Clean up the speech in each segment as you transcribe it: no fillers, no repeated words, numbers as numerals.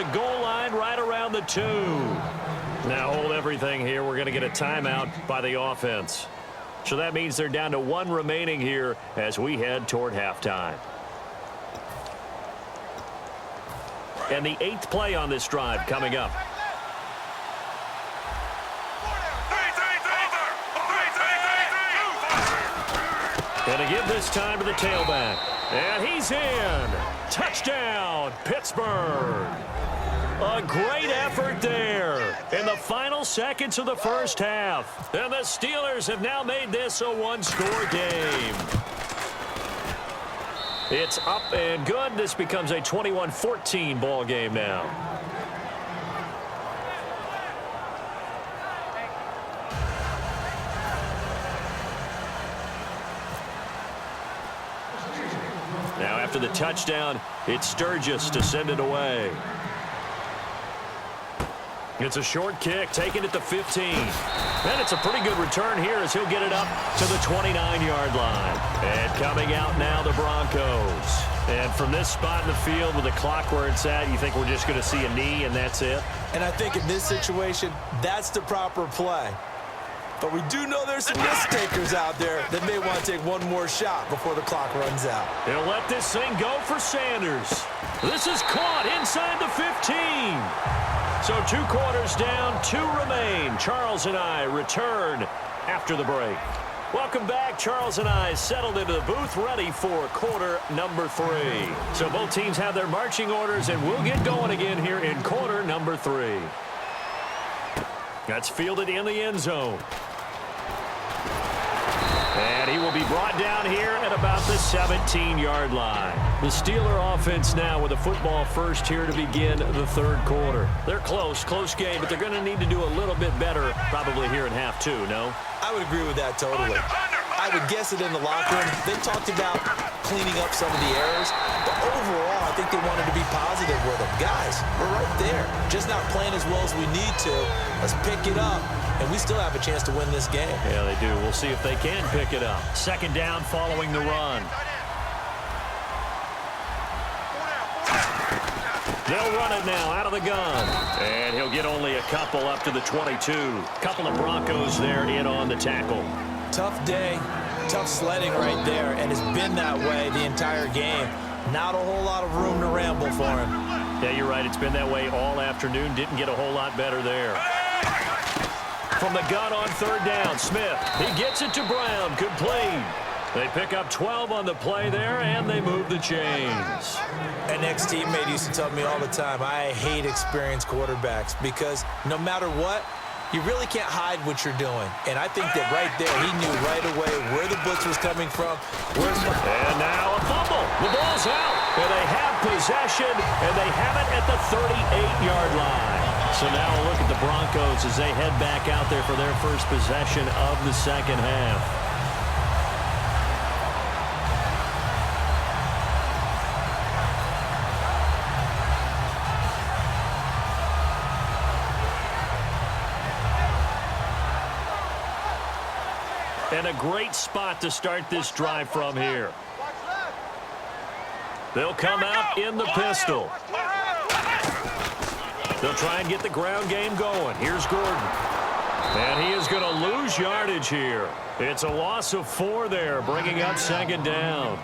the goal line right around the 2. Now hold everything here. We're going to get a timeout by the offense. So that means they're down to 1 remaining here as we head toward halftime. And the 8th play on this drive coming up. And to give this time to the tailback. And he's in. Touchdown, Pittsburgh. A great effort there in the final seconds of the first half. And the Steelers have now made this a 1-score game. It's up and good. This becomes a 21-14 ball game now. Now after the touchdown, it's Sturgis to send it away. It's a short kick, taken at the 15. And it's a pretty good return here as he'll get it up to the 29-yard line. And coming out now, the Broncos. And from this spot in the field with the clock where it's at, you think we're just going to see a knee and that's it? And I think in this situation, that's the proper play. But we do know there's some risk takers out there that may want to take one more shot before the clock runs out. He'll let this thing go for Sanders. This is caught inside the 15. So 2 quarters down, 2 remain. Charles and I return after the break. Welcome back. Charles and I settled into the booth ready for quarter number 3. So both teams have their marching orders, and we'll get going again here in quarter number 3. That's fielded in the end zone. And he will be brought down here at about the 17-yard line. The Steeler offense now with a football first here to begin the 3rd quarter. They're close game, but they're going to need to do a little bit better probably here in half 2, no? I would agree with that totally. I would guess it in the locker room. They talked about cleaning up some of the errors, but overall, I think they wanted to be positive with them. Guys, we're right there. Just not playing as well as we need to. Let's pick it up. And we still have a chance to win this game. Yeah, they do. We'll see if they can pick it up. 2nd down following the run. They'll run it now out of the gun. And he'll get only a couple up to the 22. Couple of Broncos there in on the tackle. Tough day, tough sledding right there, and it's been that way the entire game. Not a whole lot of room to ramble for him. Yeah, you're right. It's been that way all afternoon. Didn't get a whole lot better there. From the gun on 3rd down, Smith. He gets it to Brown. Complete. They pick up 12 on the play there, and they move the chains. An ex-teammate used to tell me all the time, I hate experienced quarterbacks because no matter what, you really can't hide what you're doing. And I think that right there, he knew right away where the blitz was coming from. And now a fumble. The ball's out. And they have possession, and they have it at the 38-yard line. So now a look at the Broncos as they head back out there for their first possession of the 2nd half. And a great spot to start this drive from here. They'll come out in the pistol. They'll try and get the ground game going. Here's Gordon. And he is going to lose yardage here. It's a loss of 4 there, bringing up 2nd down.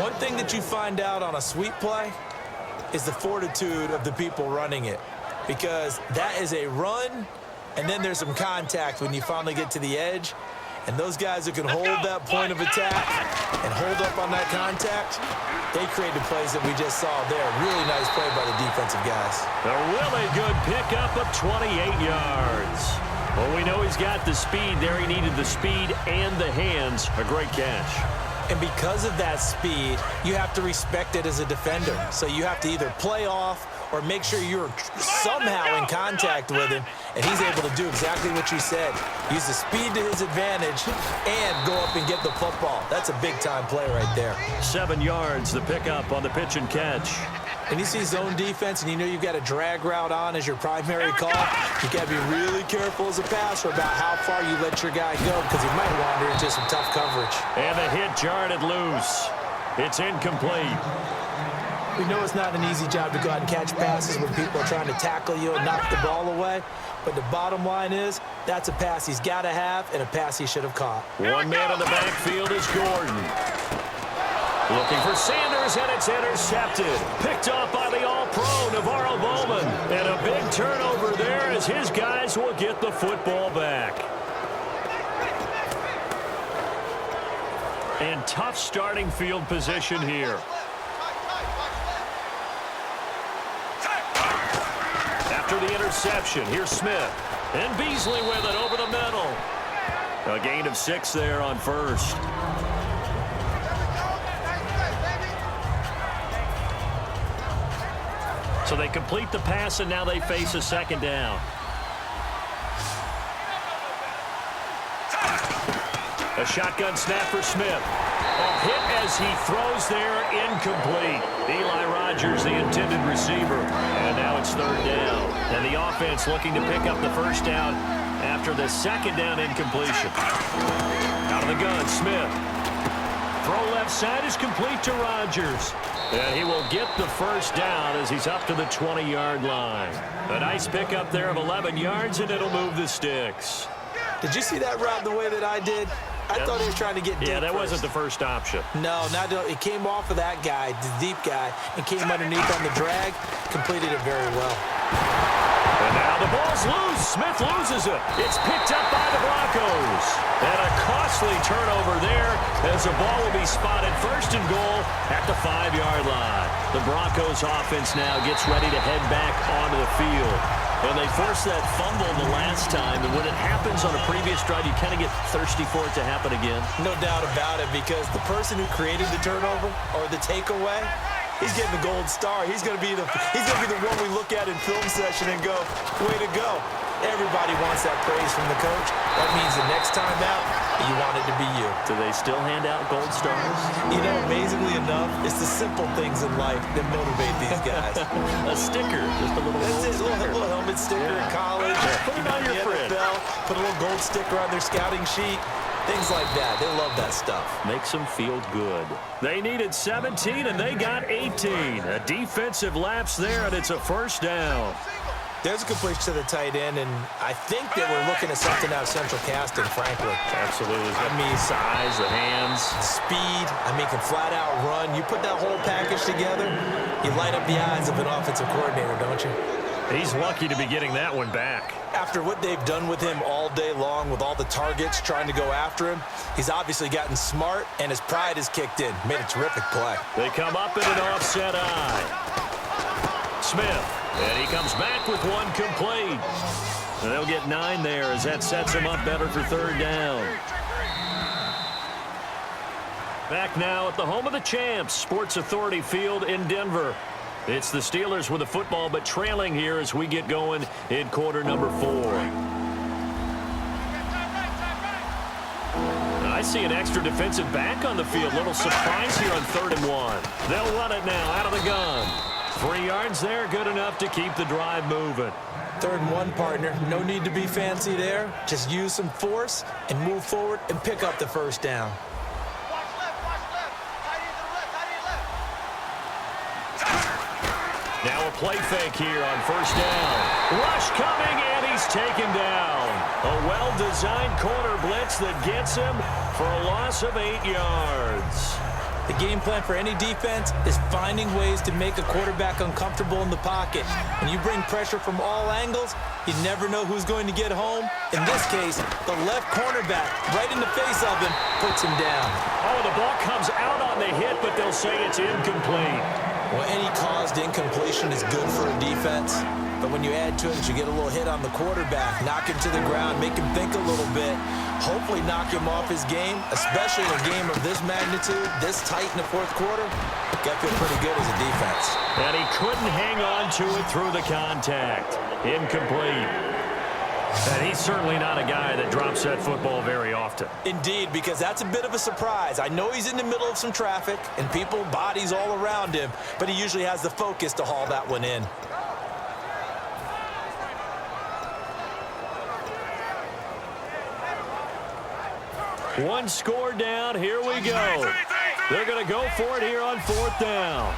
One thing that you find out on a sweep play is the fortitude of the people running it. Because that is a run, and then there's some contact when you finally get to the edge. And those guys who can hold that point of attack and hold up on that contact, they create the plays that we just saw there. Really nice play by the defensive guys. A really good pickup of 28 yards. Well, we know he's got the speed there. He needed the speed and the hands. A great catch. And because of that speed, you have to respect it as a defender. So you have to either play off or make sure you're somehow in contact with him, and he's able to do exactly what you said. Use the speed to his advantage and go up and get the football. That's a big-time play right there. 7 yards, the pickup on the pitch and catch. And you see zone defense, and you know you've got a drag route on as your primary call. You've got to be really careful as a passer about how far you let your guy go because he might wander into some tough coverage. And the hit jarred it loose. It's incomplete. We know it's not an easy job to go out and catch passes when people are trying to tackle you and knock the ball away. But the bottom line is, that's a pass he's got to have and a pass he should have caught. One man in the backfield is Gordon. Looking for Sanders, and it's intercepted. Picked off by the All-Pro, Navarro Bowman. And a big turnover there as his guys will get the football back. And tough starting field position here. After the interception, here's Smith. And Beasley with it over the middle. A gain of 6 there on first. So they complete the pass, and now they face a second down. A shotgun snap for Smith. A hit as he throws there, incomplete. Eli Rogers, the intended receiver. And now it's third down. And the offense looking to pick up the first down after the second down incompletion. Out of the gun, Smith. Throw left side is complete to Rogers. And he will get the first down as he's up to the 20-yard line. A nice pickup there of 11 yards, and it'll move the sticks. Did you see that route the way that I did? I thought he was trying to get deep. Yeah, that first. wasn't the first option. No, it came off of that guy, the deep guy, and came underneath on the drag. Completed it very well. And now the ball's loose. Smith loses it. It's picked up by the Broncos. And a costly turnover there as the ball will be spotted first and goal at the 5-yard line. The Broncos offense now gets ready to head back onto the field. And they forced that fumble the last time, and when it happens on a previous drive, you kind of get thirsty for it to happen again. No doubt about it, because the person who created the turnover or the takeaway, he's getting the gold star. He's going to be the one we look at in film session and go, way to go. Everybody wants that praise from the coach. That means the next time out, you want it to be you. Do they still hand out gold stars? You know, amazingly enough, it's the simple things in life that motivate these guys. A sticker, just a little That's it, sticker. little helmet sticker in college. Put it on your fridge. NFL, put a little gold sticker on their scouting sheet. Things like that. They love that stuff. Makes them feel good. They needed 17, and they got 18. A defensive lapse there, and it's a first down. There's a completion to the tight end, and I think that we're looking at something out of central casting, frankly. Absolutely. I mean, size, the hands. Speed. I mean, can flat out run. You put that whole package together, you light up the eyes of an offensive coordinator, don't you? He's lucky to be getting that one back. After what they've done with him all day long with all the targets trying to go after him, he's obviously gotten smart, and his pride has kicked in. Made a terrific play. They come up in an offset eye. Smith. And he comes back with one complete. And they'll get 9 there as that sets him up better for third down. Back now at the home of the champs, Sports Authority Field in Denver. It's the Steelers with the football, but trailing here as we get going in quarter number 4. I see an extra defensive back on the field. Little surprise here on 3rd and 1. They'll run it now out of the gun. 3 yards there, good enough to keep the drive moving. 3rd and 1, partner. No need to be fancy there. Just use some force and move forward and pick up the first down. Now a play fake here on first down. Rush coming, and he's taken down. A well-designed corner blitz that gets him for a loss of 8 yards. The game plan for any defense is finding ways to make a quarterback uncomfortable in the pocket. When you bring pressure from all angles, you never know who's going to get home. In this case, the left cornerback, right in the face of him, puts him down. Oh, the ball comes out on the hit, but they'll say it's incomplete. Well, any caused incompletion is good for a defense. But when you add to it, you get a little hit on the quarterback, knock him to the ground, make him think a little bit, hopefully knock him off his game, especially in a game of this magnitude, this tight in the 4th quarter. Got to feel pretty good as a defense. And he couldn't hang on to it through the contact. Incomplete. And he's certainly not a guy that drops that football very often. Indeed, because that's a bit of a surprise. I know he's in the middle of some traffic and people, bodies all around him, but he usually has the focus to haul that one in. One score down. Here we go. They're going to go for it here on 4th down.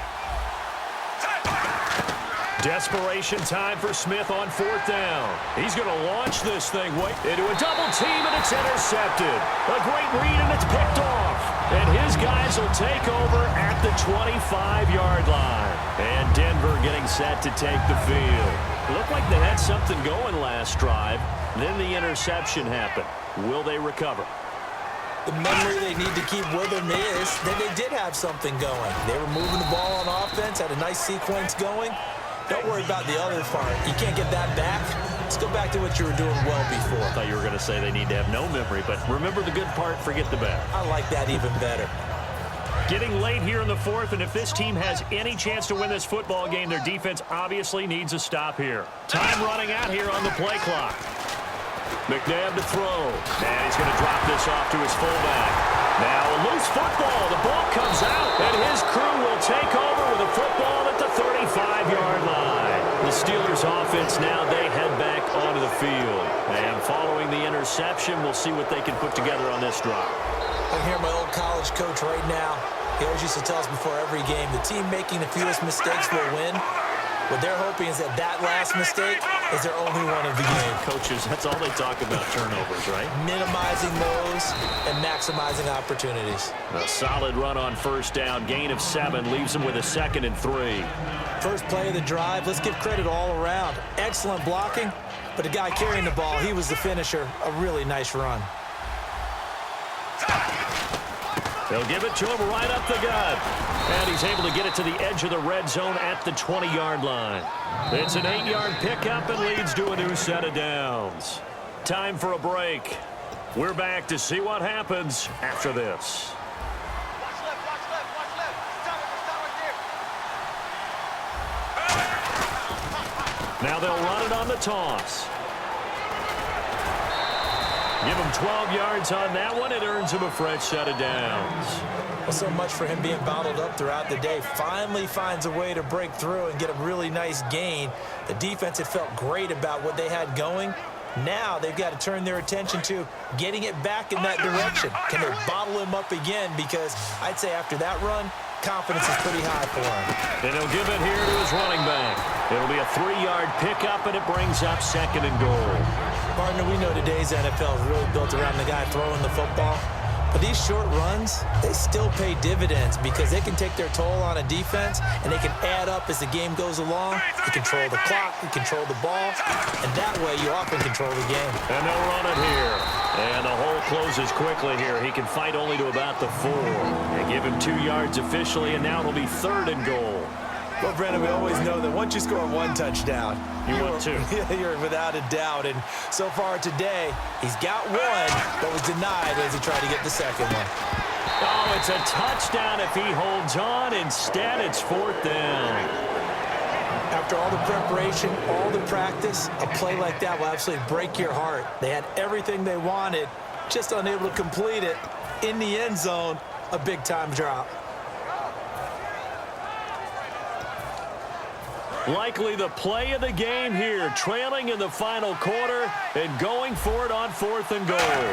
Desperation time for Smith on 4th down. He's going to launch this thing into a double team, and it's intercepted. A great read, and it's picked off. And his guys will take over at the 25-yard line. And Denver getting set to take the field. Looked like they had something going last drive. Then the interception happened. Will they recover? The memory they need to keep with them is that they did have something going. They were moving the ball on offense, had a nice sequence going. Don't worry about the other part. You can't get that back. Let's go back to what you were doing well before. I thought you were going to say they need to have no memory, but remember the good part, forget the bad. I like that even better. Getting late here in the 4th, and if this team has any chance to win this football game, their defense obviously needs a stop here. Time running out here on the play clock. McNabb to throw, and he's going to drop this off to his fullback. Now a loose football. The ball comes out, and his crew will take over with a football at the 35-yard line. The Steelers offense now, they head back onto the field. And following the interception, we'll see what they can put together on this drive. I can hear my old college coach right now. He always used to tell us before every game, the team making the fewest mistakes will win. What they're hoping is that last mistake is their only one of the game. Coaches, that's all they talk about, turnovers, right? Minimizing those and maximizing opportunities. A solid run on 1st down. Gain of 7 leaves them with a 2nd and 3. First play of the drive, let's give credit all around. Excellent blocking, but the guy carrying the ball, he was the finisher. A really nice run. They'll give it to him right up the gut. And he's able to get it to the edge of the red zone at the 20-yard line. It's an 8-yard pickup and leads to a new set of downs. Time for a break. We're back to see what happens after this. Now they'll run it on the toss. Give him 12 yards on that one. It earns him a fresh set of downs. Well, so much for him being bottled up throughout the day. Finally finds a way to break through and get a really nice gain. The defense had felt great about what they had going. Now they've got to turn their attention to getting it back in that direction. Can they bottle him up again? Because I'd say after that run, confidence is pretty high for him. And he'll give it here to his running back. It'll be a 3-yard pickup, and it brings up 2nd and goal. Partner, we know today's NFL is really built around the guy throwing the football. But these short runs, they still pay dividends because they can take their toll on a defense, and they can add up as the game goes along. You control the clock, you control the ball, and that way you often control the game. And they'll run it here. And the hole closes quickly here. He can fight only to about the 4. They give him 2 yards officially, and now it'll be 3rd and goal. Well, Brandon, we always know that once you score 1 touchdown, you want 2. You're without a doubt. And so far today, he's got 1 that was denied as he tried to get the 2nd one. Oh, it's a touchdown if he holds on. Instead, it's 4th down. After all the preparation, all the practice, a play like that will absolutely break your heart. They had everything they wanted, just unable to complete it. In the end zone, a big-time drop. Likely the play of the game here, trailing in the final quarter and going for it on 4th and goal.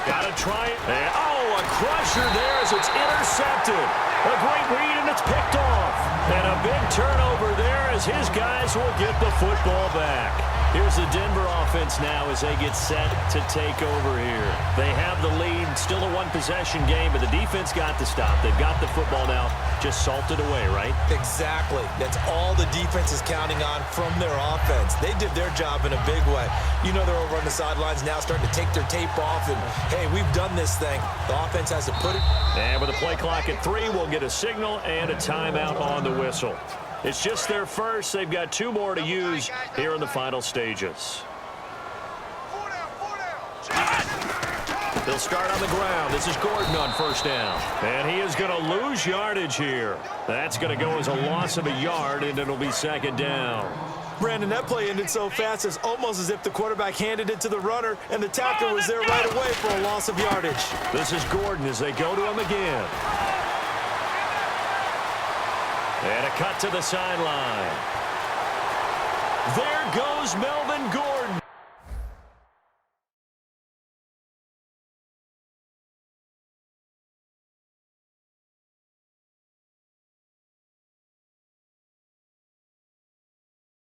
Got to try it. And, oh, a crusher there as it's intercepted. A great read, and it's picked off. And a big turnover there as his guys will get the football back. Here's the Denver offense now as they get set to take over here. They have the lead, still a 1-possession game, but the defense got to stop. They've got the football now, just salted away, right? Exactly. That's all the defense is counting on from their offense. They did their job in a big way. You know they're over on the sidelines now starting to take their tape off, and, hey, we've done this thing. The offense has to put it. And with a play clock at 3, we'll get a signal and a timeout on the whistle. It's just their first. They've got 2 more to use here in the final stages. They'll start on the ground. This is Gordon on 1st down. And he is going to lose yardage here. That's going to go as a loss of a yard, and it'll be 2nd down. Brandon, that play ended so fast, it's almost as if the quarterback handed it to the runner, and the tackler was there right away for a loss of yardage. This is Gordon as they go to him again. And a cut to the sideline. There goes Melvin Gordon.